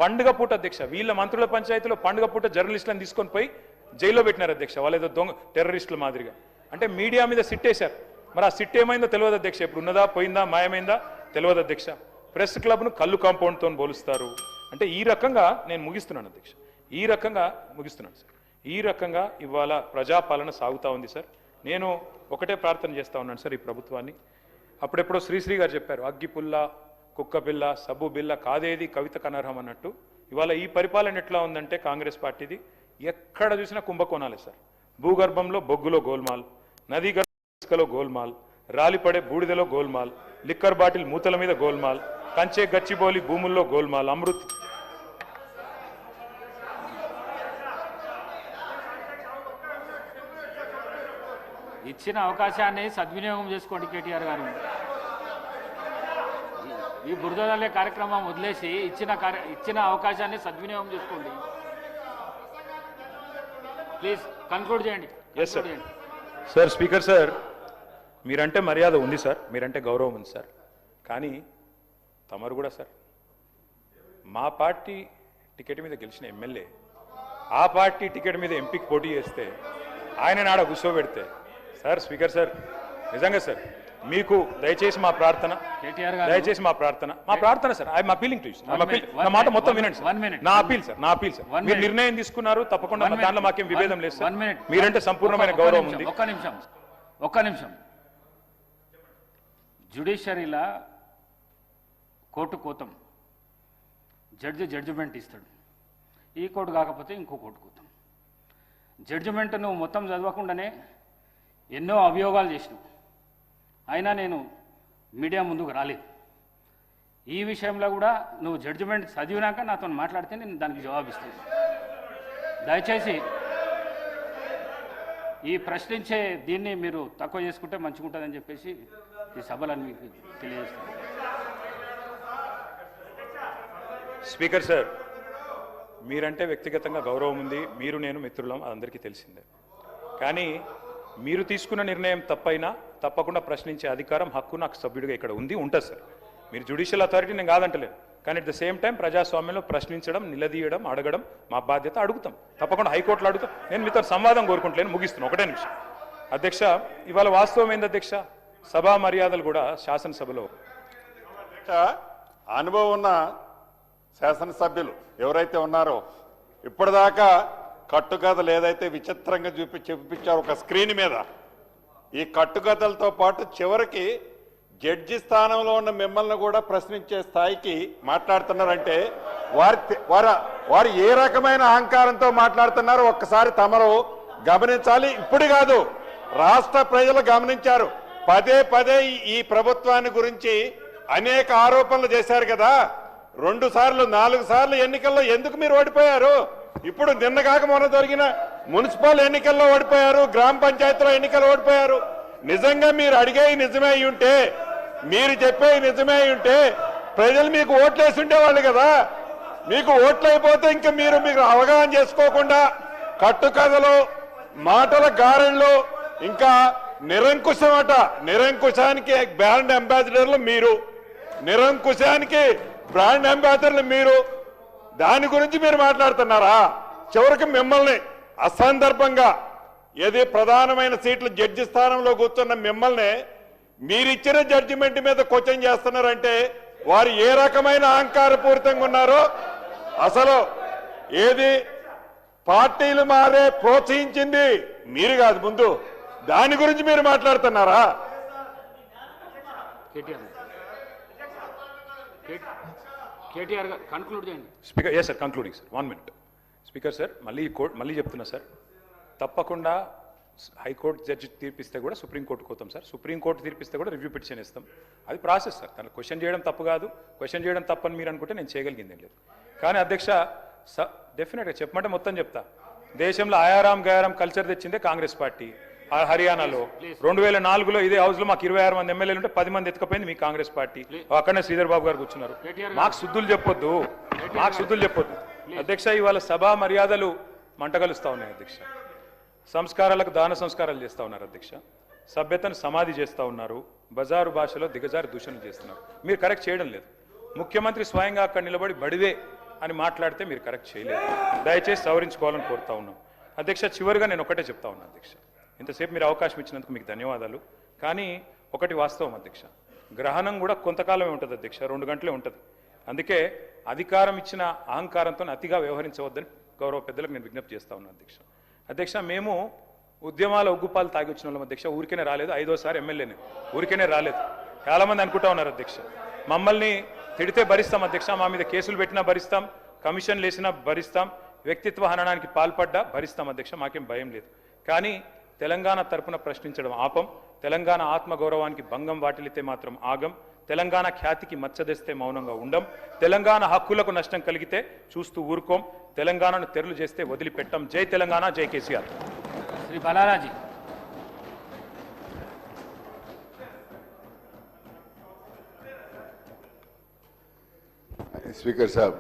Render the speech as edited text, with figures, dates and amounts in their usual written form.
పండుగ పూట అధ్యక్ష వీళ్ళ మంత్రుల పంచాయతీలో పండుగ పూట జర్నలిస్టులను తీసుకొని పోయి జైల్లో పెట్టినారు అధ్యక్ష, వాళ్ళు ఏదో దొంగ టెర్రరిస్టుల మాదిరిగా. అంటే మీడియా మీద సిట్టేశారు. మరి ఆ సిట్ ఏమైందో తెలియదు అధ్యక్ష, ఇప్పుడు ఉన్నదా పోయిందా మాయమైందా తెలియదు అధ్యక్ష. ప్రెస్ క్లబ్ను కళ్ళు కాంపౌండ్తో పోలుస్తారు. అంటే ఈ రకంగా నేను ముగిస్తున్నాను అధ్యక్ష, ఈ రకంగా ముగిస్తున్నాను సార్. ఈ రకంగా ఇవాళ ప్రజాపాలన సాగుతూ ఉంది సార్. నేను ఒకటే ప్రార్థన చేస్తూ ఉన్నాను సార్ ఈ ప్రభుత్వాన్ని. అప్పుడెప్పుడో శ్రీశ్రీ గారు చెప్పారు, అగ్గిపుల్ల కుక్క పిల్ల సబ్బు బిల్ల కాదేది కవితకు అనర్హం అన్నట్టు. ఇవాళ ఈ పరిపాలన ఎట్లా ఉందంటే కాంగ్రెస్ పార్టీది ఎక్కడ చూసినా కుంభకోణాలే సార్. భూగర్భంలో బొగ్గులో గోల్మాల్, నదీ గర్భలో గోల్మాల్, రాలిపడే బూడిదలో గోల్మాల్, లిక్కర్ బాటిల్ మూతల మీద గోల్మాల్, కంచే గచ్చిబోలి భూముల్లో గోల్మాల్, అమృత్. ఇచ్చిన అవకాశాన్ని సద్వినియోగం చేసుకోండి కేటీఆర్ గారు. ఈ బురదలే కార్యక్రమం వదిలేసి ఇచ్చిన అవకాశాన్ని సద్వినియోగం చేసుకోండి. ప్లీజ్ కన్క్లూడ్ చేయండి. సార్ స్పీకర్ సార్, మీరంటే మర్యాద ఉంది సార్, మీరంటే గౌరవం ఉంది సార్. కానీ తమరు కూడా సార్ మా పార్టీ టికెట్ మీద గెలిచిన ఎమ్మెల్యే ఆ పార్టీ టికెట్ మీద ఎంపీకి పోటీ చేస్తే ఆయన నాడ కూర్చోబెడితే సార్ స్పీకర్ సార్ నిజంగా సార్ మీకు దయచేసి మా ప్రార్థన, దయచేసి మా ప్రార్థన sir. I'm appealing to you. నా మాట మొత్తం వినండి సార్. నా అపీల్ సార్, మీరు నిర్ణయం తీసుకున్నారు తప్పకుండా, దాంట్లో మాకేం విభేదం లేదు సార్. మీరంటే సంపూర్ణమైన గౌరవం ఉంది. ఒక్క నిమిషం. జ్యుడిషియరీలా కోర్టు కోతాం, జడ్జిమెంట్ ఇస్తాడు. ఈ కోర్టు కాకపోతే ఇంకో కోర్టు కోతాం. జడ్జిమెంట్ నువ్వు మొత్తం చదవకుండానే ఎన్నో అభియోగాలు చేసినావు, అయినా నేను మీడియా ముందుకు రాలేదు. ఈ విషయంలో కూడా నువ్వు జడ్జిమెంట్ చదివినాక నాతో మాట్లాడితే నేను దానికి జవాబిస్తాను. దయచేసి ఈ ప్రశ్నించే దీన్ని మీరు తక్కువ చేసుకుంటే మంచిగా ఉంటుందని చెప్పేసి ఈ సభలను మీకు తెలియజేస్తాను. స్పీకర్ సార్, మీరంటే వ్యక్తిగతంగా గౌరవం ఉంది, మీరు నేను మిత్రులం, అందరికీ తెలిసిందే. కానీ మీరు తీసుకున్న నిర్ణయం తప్పైనా తప్పకుండా ప్రశ్నించే అధికారం హక్కు నాకు సభ్యుడిగా ఇక్కడ ఉంది, ఉంటుంది సార్. మీరు జ్యుడిషియల్ అథారిటీ నేను కాదంటలేదు, కానీ అట్ ద సేమ్ టైం ప్రజాస్వామ్యంలో ప్రశ్నించడం, నిలదీయడం, అడగడం మా బాధ్యత. అడుగుతాం తప్పకుండా, హైకోర్టులో అడుగుతాం. నేను మీతో సంవాదం కోరుకుంటలేను, ముగిస్తున్నాను. ఒకటే నిమిషం అధ్యక్ష. ఇవాళ వాస్తవం ఏంది అధ్యక్ష, సభా మర్యాదలు కూడా శాసనసభలో అనుభవం ఉన్న శాసనసభ్యులు ఎవరైతే ఉన్నారో ఇప్పటిదాకా కట్టుకథలు ఏదైతే విచిత్రంగా చూపించారు ఒక స్క్రీన్ మీద, ఈ కట్టుకథలతో పాటు చివరికి జడ్జి స్థానంలో ఉన్న మిమ్మల్ని కూడా ప్రశ్నించే స్థాయికి మాట్లాడుతున్నారంటే వారు ఏ రకమైన అహంకారంతో మాట్లాడుతున్నారో ఒక్కసారి తమరు గమనించాలి. ఇప్పుడు కాదు, రాష్ట్ర ప్రజలు గమనించారు. పదే పదే ఈ ప్రభుత్వాన్ని గురించి అనేక ఆరోపణలు చేశారు కదా. 2 సార్లు 4 సార్లు ఎన్నికల్లో ఎందుకు మీరు ఓడిపోయారు? ఇప్పుడు నిన్నగాక మొన్న జరిగిన మున్సిపల్ ఎన్నికల్లో ఓడిపోయారు, గ్రామ పంచాయతీలో ఎన్నికలు ఓడిపోయారు. నిజంగా మీరు అడిగేవి నిజమే అయి ఉంటే, మీరు చెప్పేవి నిజమే అయి ఉంటే ప్రజలు మీకు ఓట్లేసి ఉండేవాళ్ళు కదా. మీకు ఓట్లు అయిపోతే ఇంకా మీరు అవగాహన చేసుకోకుండా కట్టుకథలు, మాటల గారెళ్ళు, ఇంకా నిరంకుశమట. నిరంకుశానికి బ్రాండ్ అంబాసిడర్లు మీరు, నిరంకుశానికి బ్రాండ్ అంబాసిడర్లు మీరు. దాని గురించి మీరు మాట్లాడుతున్నారా? చివరికి మిమ్మల్ని అసందర్భంగా ఏది ప్రధానమైన సీట్లు జడ్జి స్థానంలో కూర్చున్న మిమ్మల్ని మీరిచ్చిన జడ్జిమెంట్ మీద క్వశ్చన్ చేస్తున్నారంటే వారు ఏ రకమైన అహంకారపూరితంగా ఉన్నారో. అసలు ఏది పార్టీలు మారే ప్రోత్సహించింది మీరు కాదు, ముందు దాని గురించి మీరు మాట్లాడుతున్నారా? కేటీఆర్ గారు కన్క్లూడ్ చేయండి. Speaker yes sir, concluding sir, 1 minute. Speaker sir, మళ్ళీ చెప్తున్నా సార్, తప్పకుండా హైకోర్టు జడ్జి తీర్పిస్తే కూడా సుప్రీంకోర్టుకు పోతాం సార్. సుప్రీంకోర్టు తీర్పిస్తే కూడా రివ్యూ పిటిషన్ ఇస్తాం. అది ప్రాసెస్ సార్. దాన్ని క్వశ్చన్ చేయడం తప్పు కాదు. క్వశ్చన్ చేయడం తప్పని మీరు అనుకుంటే నేను చేయగలిగింది ఏం లేదు. కానీ అధ్యక్ష డెఫినెట్గా చెప్పమంటే మొత్తం చెప్తా. దేశంలో ఆయారాం గయారాం కల్చర్ తెచ్చిందే కాంగ్రెస్ పార్టీ. హర్యానాలో 2004లో ఇదే హౌస్లో మాకు 26 మంది ఎమ్మెల్యేలు ఉంటే 10 మంది ఎత్తుకపోయింది మీ కాంగ్రెస్ పార్టీ. అక్కడనే శ్రీధర్ బాబు గారు కూర్చున్నారు. మాకు శుద్ధులు చెప్పొద్దు, అధ్యక్ష. ఇవాళ సభా మర్యాదలు మంటగలుస్తా ఉన్నాయి అధ్యక్ష. సంస్కారాలకు దాన సంస్కారాలు చేస్తూ ఉన్నారు అధ్యక్ష. సభ్యతను సమాధి చేస్తూ ఉన్నారు. బజారు భాషలో దిగజారి దూషణలు చేస్తున్నారు. మీరు కరెక్ట్ చేయడం లేదు. ముఖ్యమంత్రి స్వయంగా అక్కడ నిలబడి బడివే అని మాట్లాడితే మీరు కరెక్ట్ చేయలేదు. దయచేసి సవరించుకోవాలని కోరుతా ఉన్నాం. అధ్యక్ష, చివరిగా నేను ఒకటే చెప్తా ఉన్నాను అధ్యక్ష, ఇంతసేపు మీరు అవకాశం ఇచ్చినందుకు మీకు ధన్యవాదాలు. కానీ ఒకటి వాస్తవం అధ్యక్ష, గ్రహణం కూడా కొంతకాలమే ఉంటుంది అధ్యక్ష, 2 గంటలే ఉంటుంది. అందుకే అధికారం ఇచ్చిన అహంకారంతో అతిగా వ్యవహరించవద్దని గౌరవ పెద్దలకు నేను విజ్ఞప్తి చేస్తా ఉన్నాను అధ్యక్ష. అధ్యక్ష, మేము ఉద్యమాల ఉగ్గుపాలు తాగి వచ్చిన వాళ్ళం అధ్యక్ష, ఊరికేనే రాలేదు. 5వ సారి ఎమ్మెల్యేని ఊరికేనే రాలేదు. చాలామంది అనుకుంటా ఉన్నారు అధ్యక్ష, మమ్మల్ని తిడితే భరిస్తాం అధ్యక్ష, మా మీద కేసులు పెట్టినా భరిస్తాం, కమిషన్లు వేసినా భరిస్తాం, వ్యక్తిత్వ హననానికి పాల్పడ్డా భరిస్తాం అధ్యక్ష, మాకేం భయం లేదు. కానీ తెలంగాణ తరపున ప్రశ్నించడం ఆపం, తెలంగాణ ఆత్మగౌరవానికి భంగం వాటిల్లితే మాత్రం ఆగం, తెలంగాణ ఖ్యాతికి మచ్చదెస్తే మౌనంగా ఉండం, తెలంగాణ హక్కులకు నష్టం కలిగితే చూస్తూ ఊరుకోం, తెలంగాణను తెరలు చేస్తే వదిలిపెట్టం. జై తెలంగాణ, జై కేసీఆర్. శ్రీ బాలారాజీ. स्पीकर साहब,